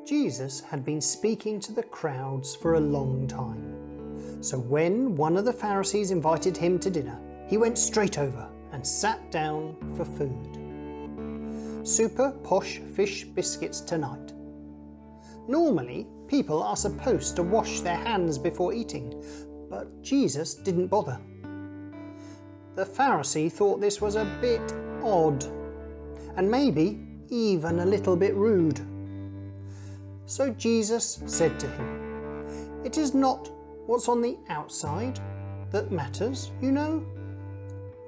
Jesus had been speaking to the crowds for a long time. So when one of the Pharisees invited him to dinner, he went straight over and sat down for food. Super posh fish biscuits tonight. Normally, people are supposed to wash their hands before eating, but Jesus didn't bother. The Pharisee thought this was a bit odd, and maybe even a little bit rude. So Jesus said to him, "It is not what's on the outside that matters, you know.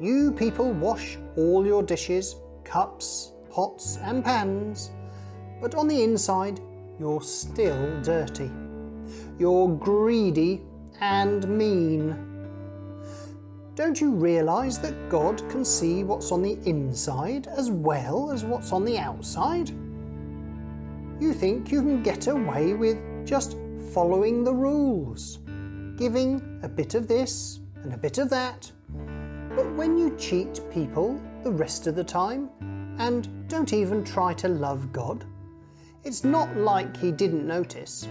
You people wash all your dishes, cups, pots and pans, but on the inside you're still dirty. You're greedy and mean. Don't you realise that God can see what's on the inside as well as what's on the outside? You think you can get away with just following the rules, giving a bit of this and a bit of that, but when you cheat people the rest of the time and don't even try to love God, it's not like he didn't notice.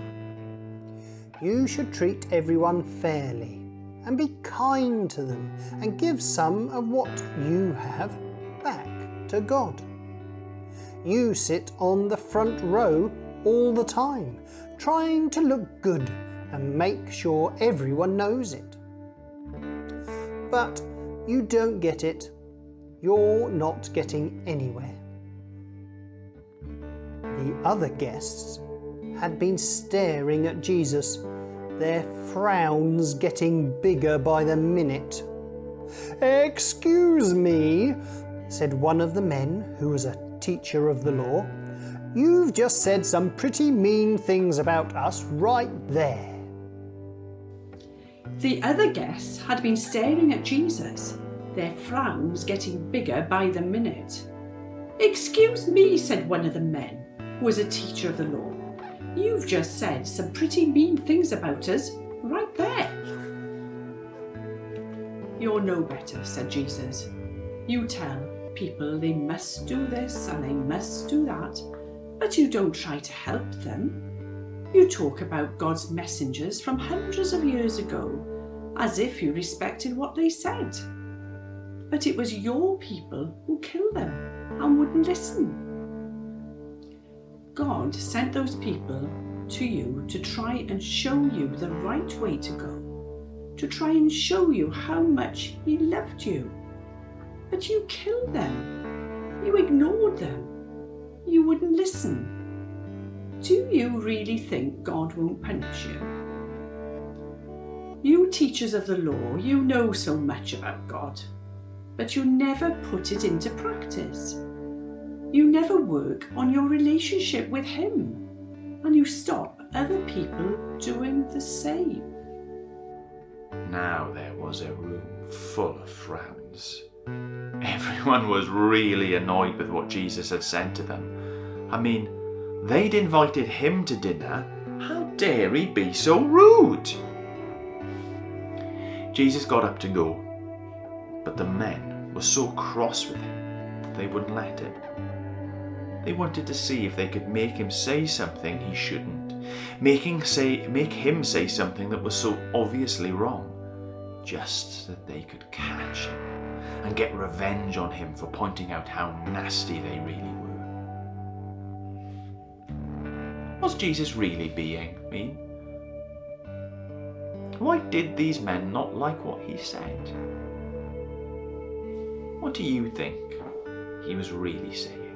You should treat everyone fairly and be kind to them and give some of what you have back to God. You sit on the front row all the time, trying to look good and make sure everyone knows it. But you don't get it. You're not getting anywhere." The other guests had been staring at Jesus, their frowns getting bigger by the minute. "Excuse me," said one of the men who was a teacher of the law. "You've just said some pretty mean things about us right there." The other guests had been staring at Jesus, their frowns getting bigger by the minute. "Excuse me," said one of the men, who was a teacher of the law. "You've just said some pretty mean things about us right there." "You're no better," said Jesus. "You tell people they must do this and they must do that, but you don't try to help them. You talk about God's messengers from hundreds of years ago as if you respected what they said. But it was your people who killed them and wouldn't listen. God sent those people to you to try and show you the right way to go, to try and show you how much He loved you. But you killed them. You ignored them. You wouldn't listen. Do you really think God won't punish you? You teachers of the law, you know so much about God, but you never put it into practice. You never work on your relationship with Him, and you stop other people doing the same." Now there was a room full of frowns. Everyone was really annoyed with what Jesus had said to them. I mean, they'd invited him to dinner. How dare he be so rude? Jesus got up to go, but the men were so cross with him that they wouldn't let him. They wanted to see if they could make him say something he shouldn't, make him say something that was so obviously wrong, just so that they could catch him and get revenge on him for pointing out how nasty they really were. Was Jesus really being mean? Why did these men not like what he said? What do you think he was really saying?